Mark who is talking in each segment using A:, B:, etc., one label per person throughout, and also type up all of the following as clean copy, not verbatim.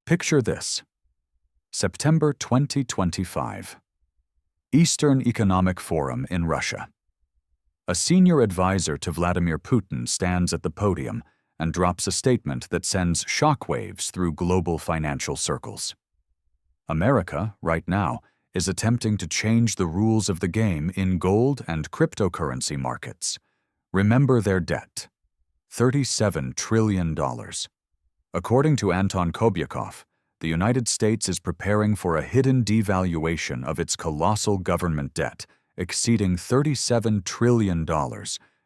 A: Picture this. September 2025. Eastern Economic Forum in Russia. A senior advisor to Vladimir Putin stands at the podium and drops a statement that sends shockwaves through global financial circles. America, right now, is attempting to change the rules of the game in gold and cryptocurrency markets. Remember their debt: $37 trillion. According to Anton Kobyakov, the United States is preparing for a hidden devaluation of its colossal government debt, exceeding $37 trillion,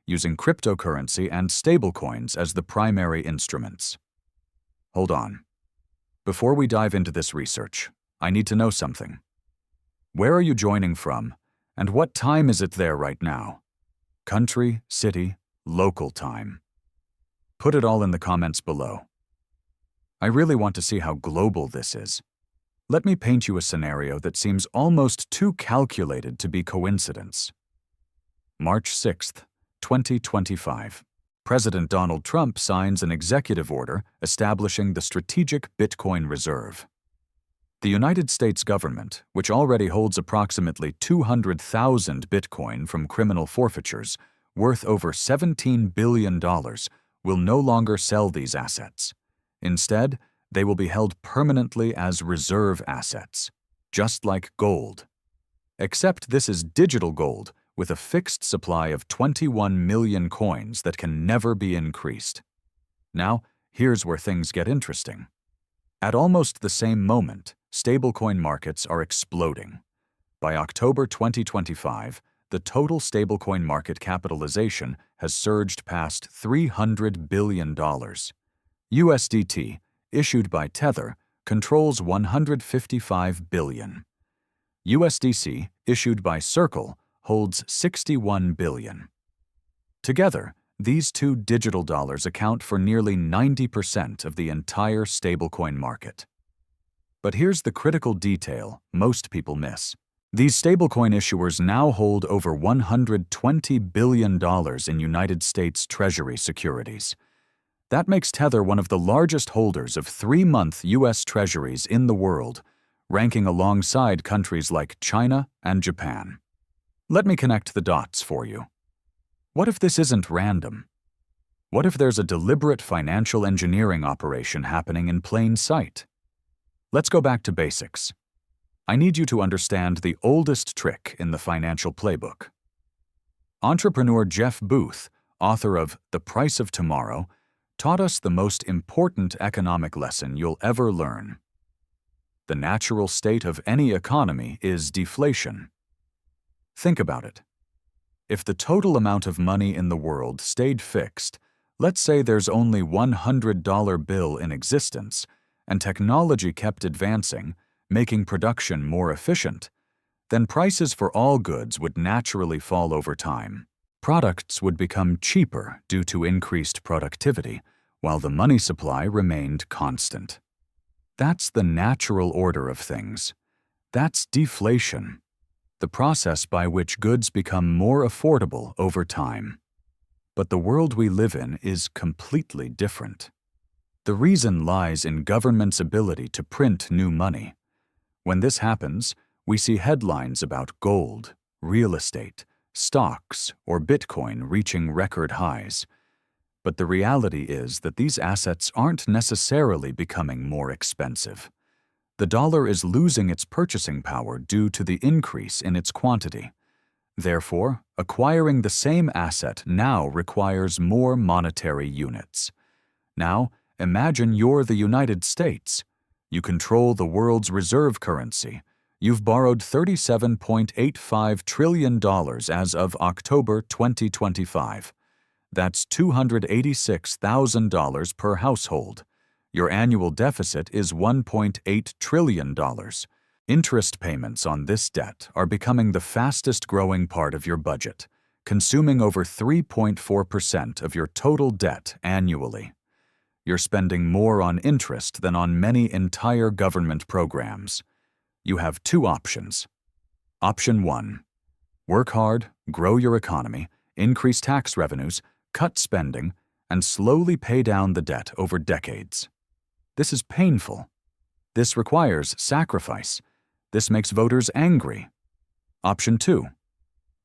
A: using cryptocurrency and stablecoins as the primary instruments. Hold on. Before we dive into this research, I need to know something. Where are you joining from, and what time is it there right now? Country, city, local time. Put it all in the comments below. I really want to see how global this is. Let me paint you a scenario that seems almost too calculated to be coincidence. March 6th, 2025. President Donald Trump signs an executive order establishing the Strategic Bitcoin Reserve. The United States government, which already holds approximately 200,000 Bitcoin from criminal forfeitures, worth over $17 billion, will no longer sell these assets. Instead, they will be held permanently as reserve assets, just like gold. Except this is digital gold with a fixed supply of 21 million coins that can never be increased. Now, here's where things get interesting. At almost the same moment, stablecoin markets are exploding. By October 2025, the total stablecoin market capitalization has surged past $300 billion. USDT, issued by Tether, controls $155 billion. USDC, issued by Circle, holds $61 billion. Together, these two digital dollars account for nearly 90% of the entire stablecoin market. But here's the critical detail most people miss. These stablecoin issuers now hold over $120 billion in United States Treasury securities. That makes Tether one of the largest holders of 3-month US Treasuries in the world, ranking alongside countries like China and Japan. Let me connect the dots for you. What if this isn't random? What if there's a deliberate financial engineering operation happening in plain sight? Let's go back to basics. I need you to understand the oldest trick in the financial playbook. Entrepreneur Jeff Booth, author of The Price of Tomorrow, taught us the most important economic lesson you'll ever learn. The natural state of any economy is deflation. Think about it. If the total amount of money in the world stayed fixed, let's say there's only $100 bill in existence, and technology kept advancing, making production more efficient, then prices for all goods would naturally fall over time. Products would become cheaper due to increased productivity, while the money supply remained constant. That's the natural order of things. That's deflation, the process by which goods become more affordable over time. But the world we live in is completely different. The reason lies in government's ability to print new money. When this happens, we see headlines about gold, real estate, stocks, or Bitcoin reaching record highs. But the reality is that these assets aren't necessarily becoming more expensive. The dollar is losing its purchasing power due to the increase in its quantity. Therefore, acquiring the same asset now requires more monetary units. Now, imagine you're the United States. You control the world's reserve currency. You've borrowed $37.85 trillion as of October 2025. That's $286,000 per household. Your annual deficit is $1.8 trillion. Interest payments on this debt are becoming the fastest growing part of your budget, consuming over 3.4% of your total debt annually. You're spending more on interest than on many entire government programs. You have two options. Option 1. Work hard, grow your economy, increase tax revenues, cut spending, and slowly pay down the debt over decades. This is painful. This requires sacrifice. This makes voters angry. Option 2.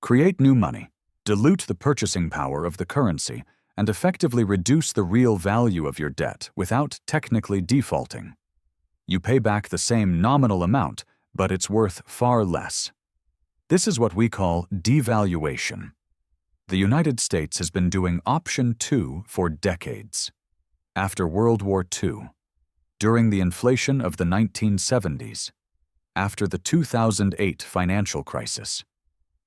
A: Create new money, dilute the purchasing power of the currency, and effectively reduce the real value of your debt without technically defaulting. You pay back the same nominal amount, but it's worth far less. This is what we call devaluation. The United States has been doing option 2 for decades. After World War II, during the inflation of the 1970s, after the 2008 financial crisis,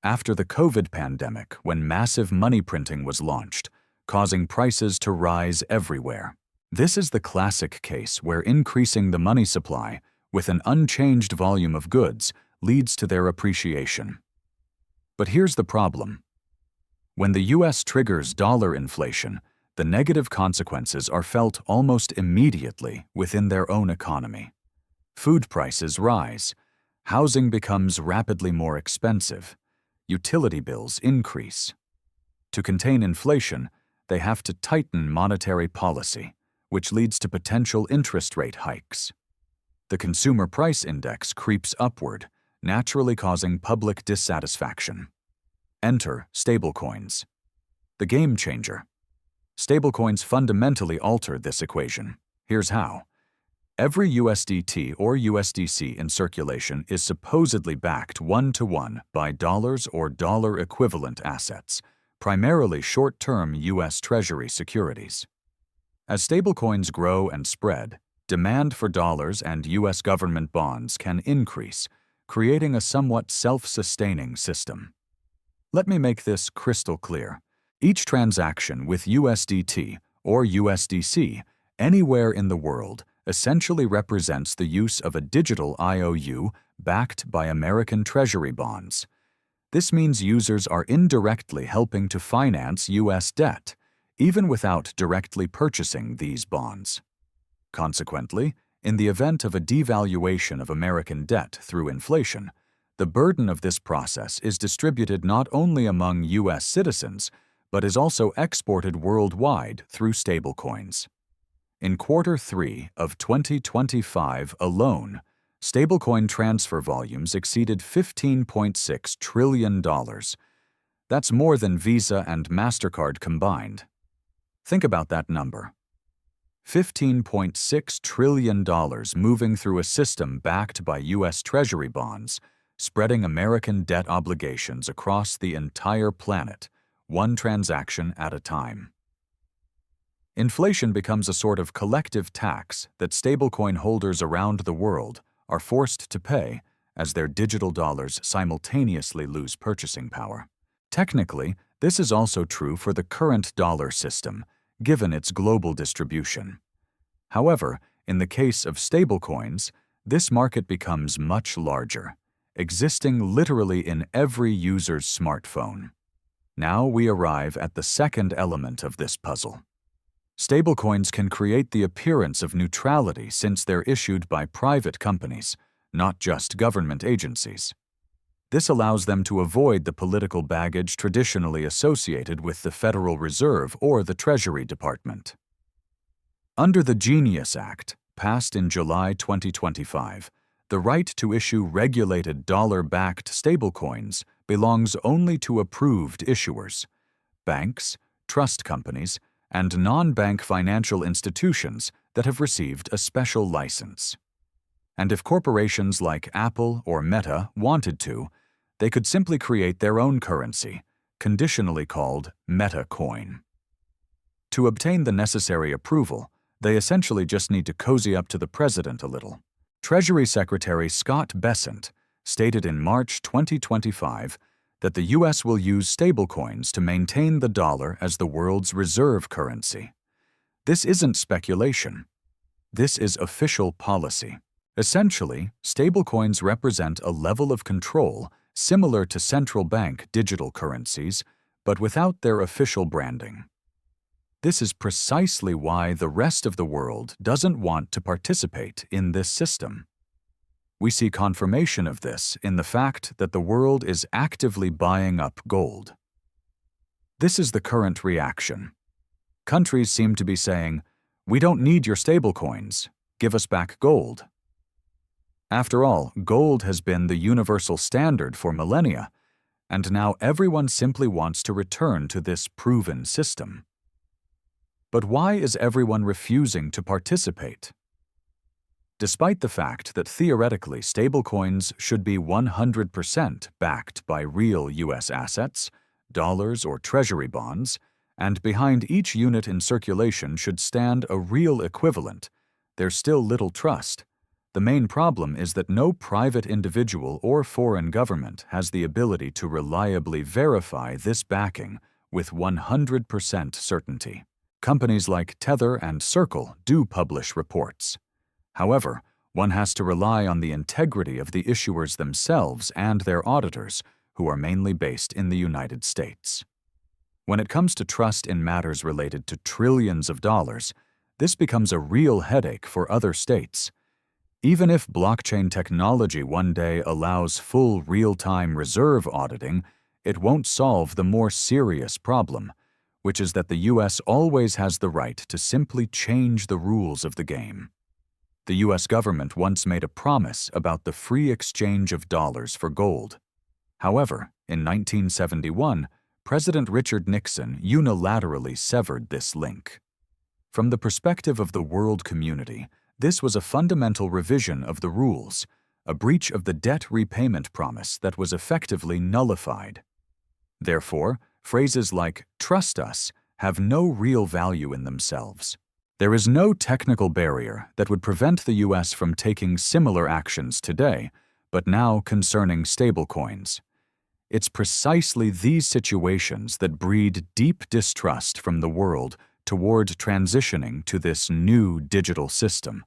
A: after the COVID pandemic when massive money printing was launched, causing prices to rise everywhere. This is the classic case where increasing the money supply with an unchanged volume of goods leads to their appreciation. But here's the problem. When the US triggers dollar inflation, the negative consequences are felt almost immediately within their own economy. Food prices rise, housing becomes rapidly more expensive, utility bills increase. To contain inflation, they have to tighten monetary policy, which leads to potential interest rate hikes. The consumer price index creeps upward, naturally causing public dissatisfaction. Enter stablecoins. The game changer. Stablecoins fundamentally alter this equation. Here's how. Every USDT or USDC in circulation is supposedly backed one-to-one by dollars or dollar-equivalent assets, primarily short-term US Treasury securities. As stablecoins grow and spread, demand for dollars and US government bonds can increase, creating a somewhat self-sustaining system. Let me make this crystal clear. Each transaction with USDT or USDC anywhere in the world essentially represents the use of a digital IOU backed by American Treasury bonds. This means users are indirectly helping to finance U.S. debt, even without directly purchasing these bonds. Consequently, in the event of a devaluation of American debt through inflation, the burden of this process is distributed not only among U.S. citizens, but is also exported worldwide through stablecoins. In Q3 of 2025 alone, stablecoin transfer volumes exceeded $15.6 trillion. That's more than Visa and Mastercard combined. Think about that number. $15.6 trillion moving through a system backed by U.S. Treasury bonds, spreading American debt obligations across the entire planet, one transaction at a time. Inflation becomes a sort of collective tax that stablecoin holders around the world are forced to pay as their digital dollars simultaneously lose purchasing power. Technically, this is also true for the current dollar system, given its global distribution. However, in the case of stablecoins, this market becomes much larger, existing literally in every user's smartphone. Now we arrive at the second element of this puzzle. Stablecoins can create the appearance of neutrality since they're issued by private companies, not just government agencies. This allows them to avoid the political baggage traditionally associated with the Federal Reserve or the Treasury Department. Under the Genius Act, passed in July 2025, the right to issue regulated dollar-backed stablecoins belongs only to approved issuers, banks, trust companies, and non-bank financial institutions that have received a special license. And if corporations like Apple or Meta wanted to, they could simply create their own currency, conditionally called MetaCoin. To obtain the necessary approval, they essentially just need to cozy up to the president a little. Treasury Secretary Scott Bessent stated in March 2025 that the U.S. will use stablecoins to maintain the dollar as the world's reserve currency. This isn't speculation. This is official policy. Essentially, stablecoins represent a level of control similar to central bank digital currencies, but without their official branding. This is precisely why the rest of the world doesn't want to participate in this system. We see confirmation of this in the fact that the world is actively buying up gold. This is the current reaction. Countries seem to be saying, "We don't need your stablecoins. Give us back gold." After all, gold has been the universal standard for millennia, and now everyone simply wants to return to this proven system. But why is everyone refusing to participate? Despite the fact that theoretically stablecoins should be 100% backed by real US assets, dollars or treasury bonds, and behind each unit in circulation should stand a real equivalent, there's still little trust. The main problem is that no private individual or foreign government has the ability to reliably verify this backing with 100% certainty. Companies like Tether and Circle do publish reports. However, one has to rely on the integrity of the issuers themselves and their auditors, who are mainly based in the United States. When it comes to trust in matters related to trillions of dollars, this becomes a real headache for other states. Even if blockchain technology one day allows full real-time reserve auditing, it won't solve the more serious problem, which is that the US always has the right to simply change the rules of the game. The US government once made a promise about the free exchange of dollars for gold. However, in 1971, President Richard Nixon unilaterally severed this link. From the perspective of the world community, this was a fundamental revision of the rules, a breach of the debt repayment promise that was effectively nullified. Therefore, phrases like "trust us" have no real value in themselves. There is no technical barrier that would prevent the US from taking similar actions today, but now concerning stablecoins. It's precisely these situations that breed deep distrust from the world toward transitioning to this new digital system.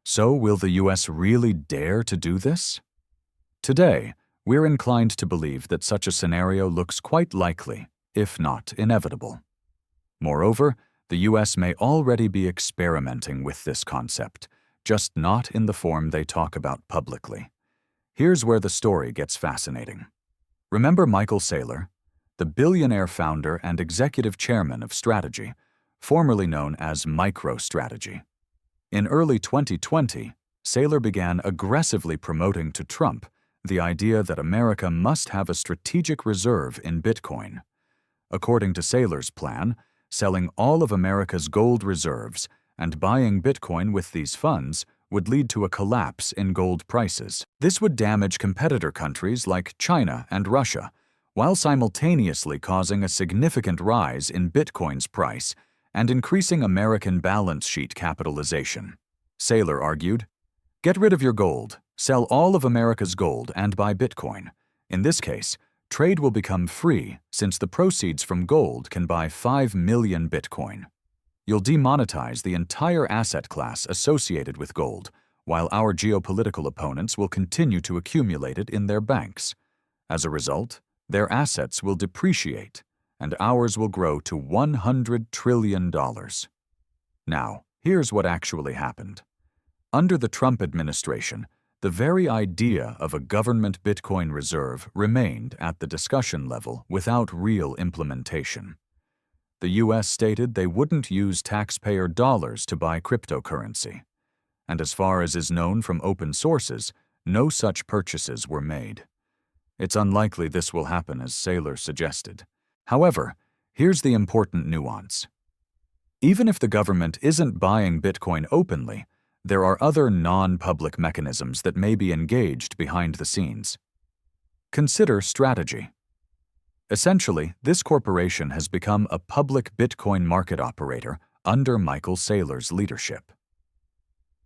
A: So, will the US really dare to do this? Today, we're inclined to believe that such a scenario looks quite likely, if not inevitable. Moreover, the US may already be experimenting with this concept, just not in the form they talk about publicly. Here's where the story gets fascinating. Remember Michael Saylor, the billionaire founder and executive chairman of Strategy, formerly known as MicroStrategy. In early 2020, Saylor began aggressively promoting to Trump the idea that America must have a strategic reserve in Bitcoin. According to Saylor's plan, selling all of America's gold reserves and buying Bitcoin with these funds would lead to a collapse in gold prices. This would damage competitor countries like China and Russia, while simultaneously causing a significant rise in Bitcoin's price and increasing American balance sheet capitalization. Saylor argued, "Get rid of your gold, sell all of America's gold and buy Bitcoin. In this case, trade will become free since the proceeds from gold can buy 5 million Bitcoin. You'll demonetize the entire asset class associated with gold, while our geopolitical opponents will continue to accumulate it in their banks. As a result, their assets will depreciate, and ours will grow to $100 trillion. Now, here's what actually happened. Under the Trump administration, the very idea of a government Bitcoin reserve remained at the discussion level without real implementation. The US stated they wouldn't use taxpayer dollars to buy cryptocurrency. And as far as is known from open sources, no such purchases were made. It's unlikely this will happen as Saylor suggested. However, here's the important nuance. Even if the government isn't buying Bitcoin openly, there are other non-public mechanisms that may be engaged behind the scenes. Consider Strategy. Essentially, this corporation has become a public Bitcoin market operator under Michael Saylor's leadership.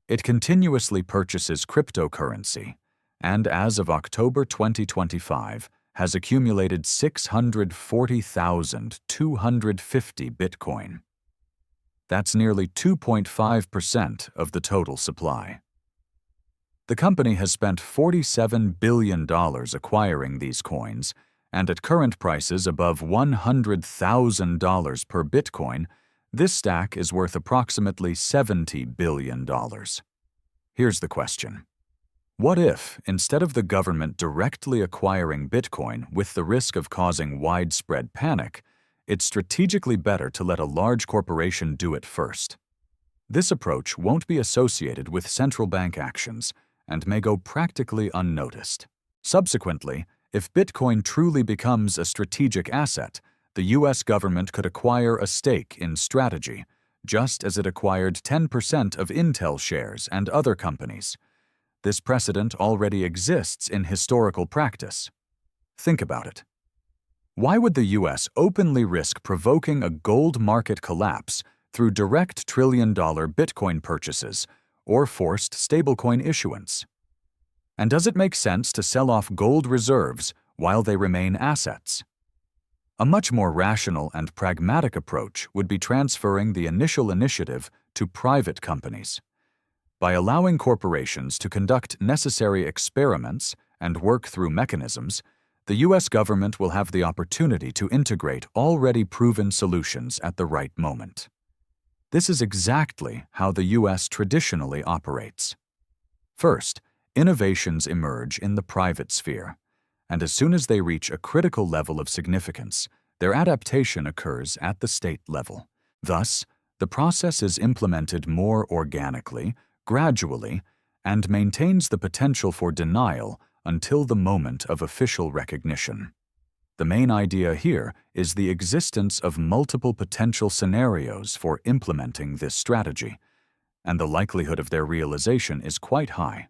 A: It continuously purchases cryptocurrency, and as of October 2025, has accumulated 640,250 Bitcoin. That's nearly 2.5% of the total supply. The company has spent $47 billion acquiring these coins, and at current prices above $100,000 per Bitcoin, this stack is worth approximately $70 billion. Here's the question. What if, instead of the government directly acquiring Bitcoin with the risk of causing widespread panic, it's strategically better to let a large corporation do it first? This approach won't be associated with central bank actions and may go practically unnoticed. Subsequently, if Bitcoin truly becomes a strategic asset, the US government could acquire a stake in Strategy, just as it acquired 10% of Intel shares and other companies. This precedent already exists in historical practice. Think about it. Why would the US openly risk provoking a gold market collapse through direct trillion-dollar Bitcoin purchases or forced stablecoin issuance? And does it make sense to sell off gold reserves while they remain assets? A much more rational and pragmatic approach would be transferring the initial initiative to private companies. By allowing corporations to conduct necessary experiments and work through mechanisms, the US government will have the opportunity to integrate already proven solutions at the right moment. This is exactly how the US traditionally operates. First, innovations emerge in the private sphere, and as soon as they reach a critical level of significance, their adaptation occurs at the state level. Thus, the process is implemented more organically, gradually, and maintains the potential for denial until the moment of official recognition. The main idea here is the existence of multiple potential scenarios for implementing this strategy, and the likelihood of their realization is quite high.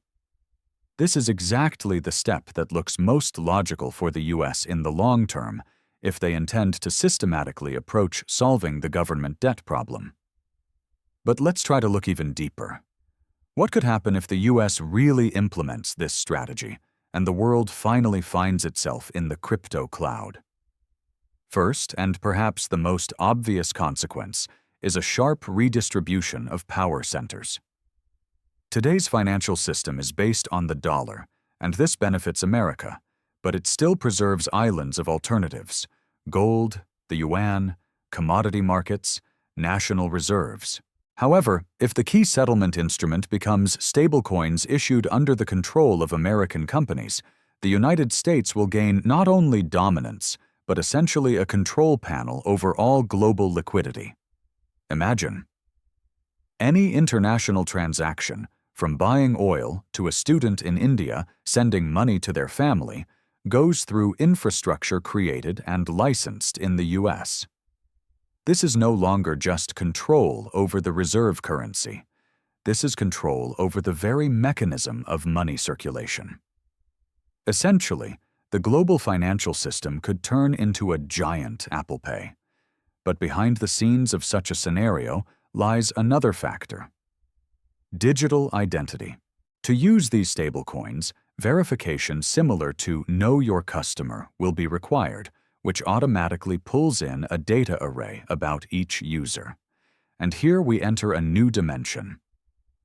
A: This is exactly the step that looks most logical for the US in the long term if they intend to systematically approach solving the government debt problem. But let's try to look even deeper. What could happen if the US really implements this strategy and the world finally finds itself in the crypto cloud? First, and perhaps the most obvious consequence, is a sharp redistribution of power centers. Today's financial system is based on the dollar, and this benefits America, but it still preserves islands of alternatives: gold, the yuan, commodity markets, national reserves. However, if the key settlement instrument becomes stablecoins issued under the control of American companies, the United States will gain not only dominance, but essentially a control panel over all global liquidity. Imagine any international transaction, from buying oil to a student in India sending money to their family, goes through infrastructure created and licensed in the US. This is no longer just control over the reserve currency. This is control over the very mechanism of money circulation. Essentially, the global financial system could turn into a giant Apple Pay. But behind the scenes of such a scenario lies another factor: digital identity. To use these stablecoins, verification similar to Know Your Customer will be required, which automatically pulls in a data array about each user. And here we enter a new dimension.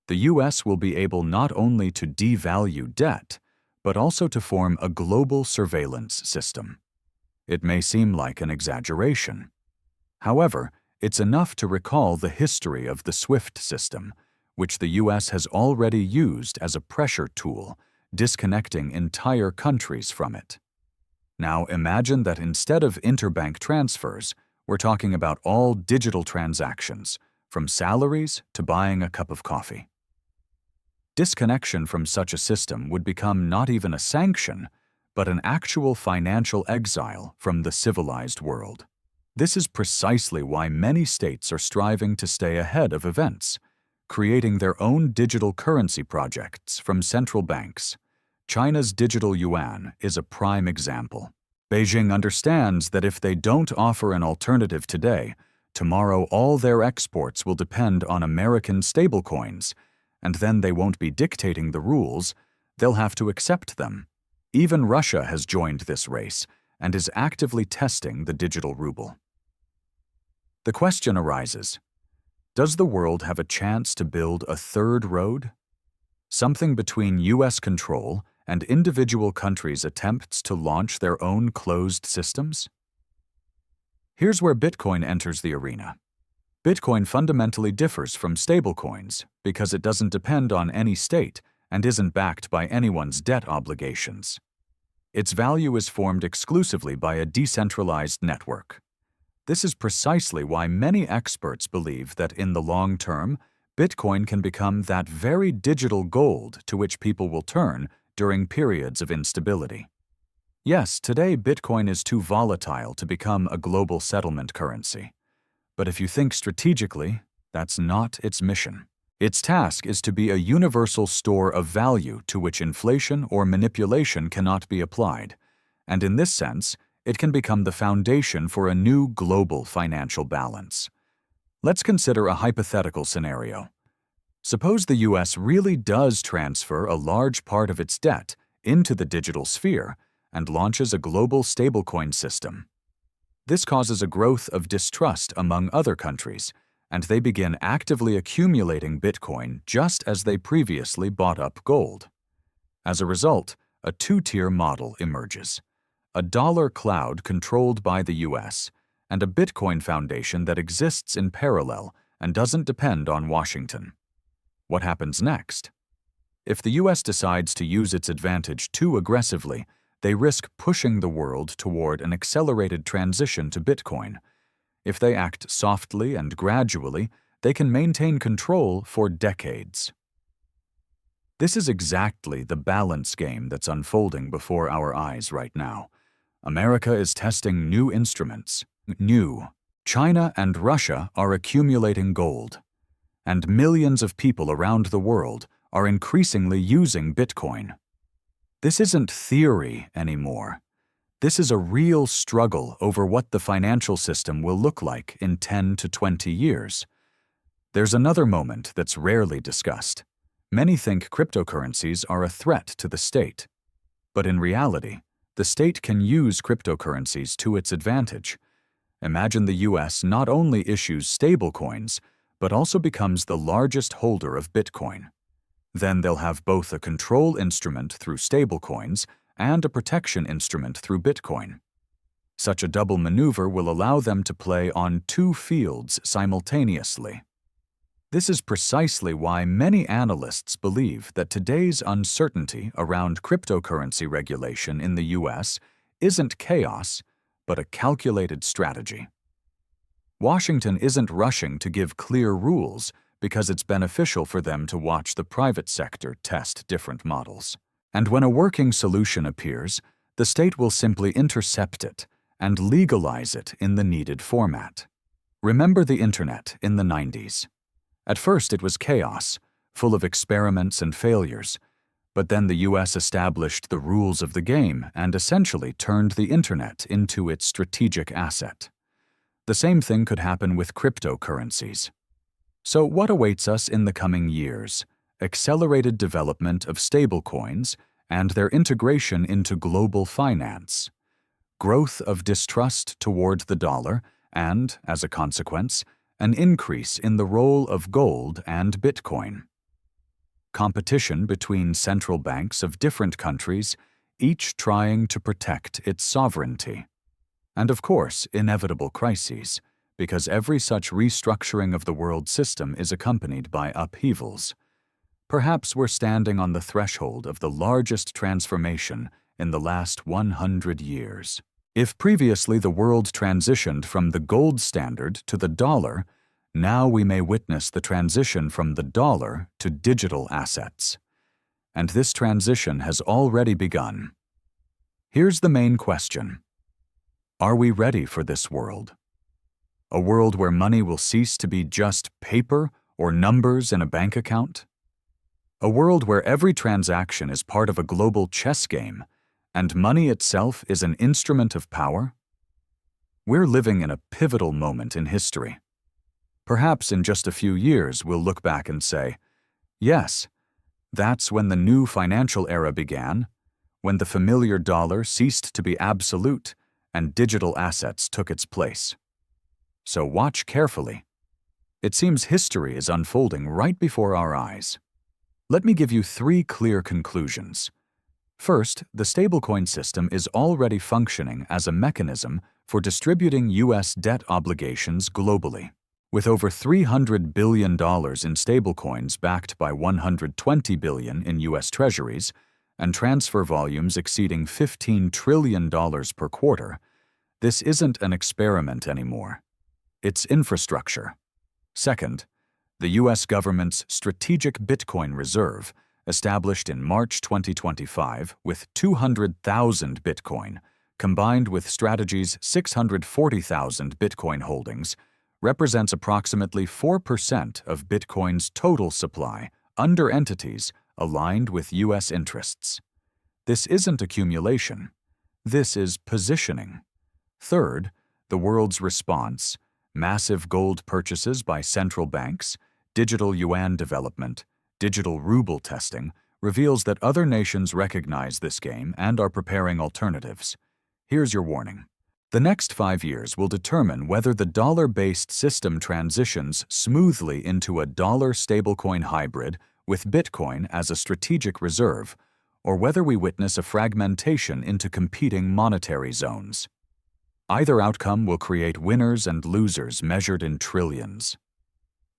A: The US will be able not only to devalue debt, but also to form a global surveillance system. It may seem like an exaggeration. However, it's enough to recall the history of the SWIFT system, which the US has already used as a pressure tool, disconnecting entire countries from it. Now imagine that instead of interbank transfers, we're talking about all digital transactions, from salaries to buying a cup of coffee. Disconnection from such a system would become not even a sanction, but an actual financial exile from the civilized world. This is precisely why many states are striving to stay ahead of events, creating their own digital currency projects from central banks. China's digital yuan is a prime example. Beijing understands that if they don't offer an alternative today, tomorrow all their exports will depend on American stablecoins, and then they won't be dictating the rules, they'll have to accept them. Even Russia has joined this race and is actively testing the digital ruble. The question arises: does the world have a chance to build a third road? Something between US control and individual countries' attempts to launch their own closed systems? Here's where Bitcoin enters the arena. Bitcoin fundamentally differs from stablecoins because it doesn't depend on any state and isn't backed by anyone's debt obligations. Its value is formed exclusively by a decentralized network. This is precisely why many experts believe that in the long term, Bitcoin can become that very digital gold to which people will turn during periods of instability. Yes, today Bitcoin is too volatile to become a global settlement currency. But if you think strategically, that's not its mission. Its task is to be a universal store of value to which inflation or manipulation cannot be applied, and in this sense, it can become the foundation for a new global financial balance. Let's consider a hypothetical scenario. Suppose the US really does transfer a large part of its debt into the digital sphere and launches a global stablecoin system. This causes a growth of distrust among other countries, and they begin actively accumulating Bitcoin just as they previously bought up gold. As a result, a two-tier model emerges: a dollar cloud controlled by the US, and a Bitcoin foundation that exists in parallel and doesn't depend on Washington. What happens next? If the US decides to use its advantage too aggressively, they risk pushing the world toward an accelerated transition to Bitcoin. If they act softly and gradually, they can maintain control for decades. This is exactly the balance game that's unfolding before our eyes right now. America is testing new instruments. China and Russia are accumulating gold, and millions of people around the world are increasingly using Bitcoin. This isn't theory anymore. This is a real struggle over what the financial system will look like in 10 to 20 years. There's another moment that's rarely discussed. Many think cryptocurrencies are a threat to the state. But in reality, the state can use cryptocurrencies to its advantage. Imagine the US not only issues stablecoins, but also becomes the largest holder of Bitcoin. Then they'll have both a control instrument through stablecoins and a protection instrument through Bitcoin. Such a double maneuver will allow them to play on two fields simultaneously. This is precisely why many analysts believe that today's uncertainty around cryptocurrency regulation in the US isn't chaos, but a calculated strategy. Washington isn't rushing to give clear rules because it's beneficial for them to watch the private sector test different models. And when a working solution appears, the state will simply intercept it and legalize it in the needed format. Remember the internet in the 90s. At first it was chaos, full of experiments and failures, but then the US established the rules of the game and essentially turned the internet into its strategic asset. The same thing could happen with cryptocurrencies. So what awaits us in the coming years? Accelerated development of stablecoins and their integration into global finance, growth of distrust toward the dollar, and, as a consequence, an increase in the role of gold and Bitcoin. Competition between central banks of different countries, each trying to protect its sovereignty. And of course, inevitable crises, because every such restructuring of the world system is accompanied by upheavals. Perhaps we're standing on the threshold of the largest transformation in the last 100 years. If previously the world transitioned from the gold standard to the dollar, now we may witness the transition from the dollar to digital assets. And this transition has already begun. Here's the main question. Are we ready for this world? A world where money will cease to be just paper or numbers in a bank account? A world where every transaction is part of a global chess game, and money itself is an instrument of power? We're living in a pivotal moment in history. Perhaps in just a few years we'll look back and say, yes, that's when the new financial era began, when the familiar dollar ceased to be absolute and digital assets took its place. So watch carefully. It seems history is unfolding right before our eyes. Let me give you 3 clear conclusions. First, the stablecoin system is already functioning as a mechanism for distributing U.S. debt obligations globally. With over $300 billion in stablecoins backed by $120 billion in US Treasuries and transfer volumes exceeding $15 trillion per quarter, this isn't an experiment anymore. It's infrastructure. Second, The U.S. government's Strategic Bitcoin Reserve, established in March 2025 with 200,000 Bitcoin, combined with Strategy's 640,000 Bitcoin holdings, represents approximately 4% of Bitcoin's total supply under entities aligned with U.S. interests. This isn't accumulation. This is positioning. Third, the world's response, massive gold purchases by central banks, digital yuan development, digital ruble testing, reveals that other nations recognize this game and are preparing alternatives. Here's your warning. The next 5 years will determine whether the dollar-based system transitions smoothly into a dollar stablecoin hybrid with Bitcoin as a strategic reserve, or whether we witness a fragmentation into competing monetary zones. Either outcome will create winners and losers measured in trillions.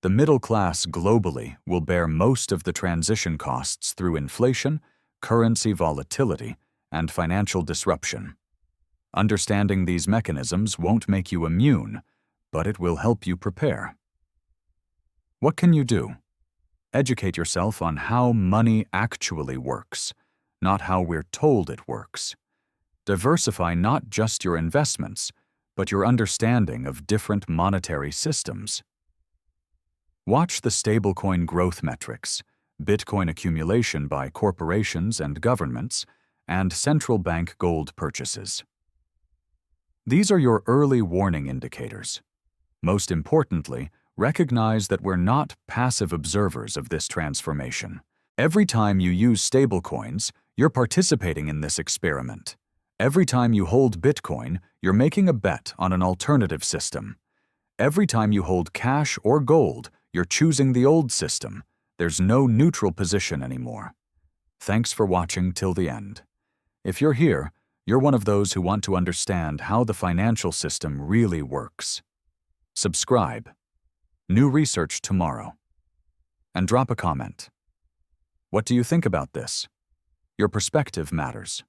A: The middle class globally will bear most of the transition costs through inflation, currency volatility, and financial disruption. Understanding these mechanisms won't make you immune, but it will help you prepare. What can you do? Educate yourself on how money actually works, not how we're told it works. Diversify not just your investments, but your understanding of different monetary systems. Watch the stablecoin growth metrics, Bitcoin accumulation by corporations and governments, and central bank gold purchases. These are your early warning indicators. Most importantly, recognize that we're not passive observers of this transformation. Every time you use stablecoins, you're participating in this experiment. Every time you hold Bitcoin, you're making a bet on an alternative system. Every time you hold cash or gold, you're choosing the old system. There's no neutral position anymore. Thanks for watching till the end. If you're here, you're one of those who want to understand how the financial system really works. Subscribe. New research tomorrow. And drop a comment. What do you think about this? Your perspective matters.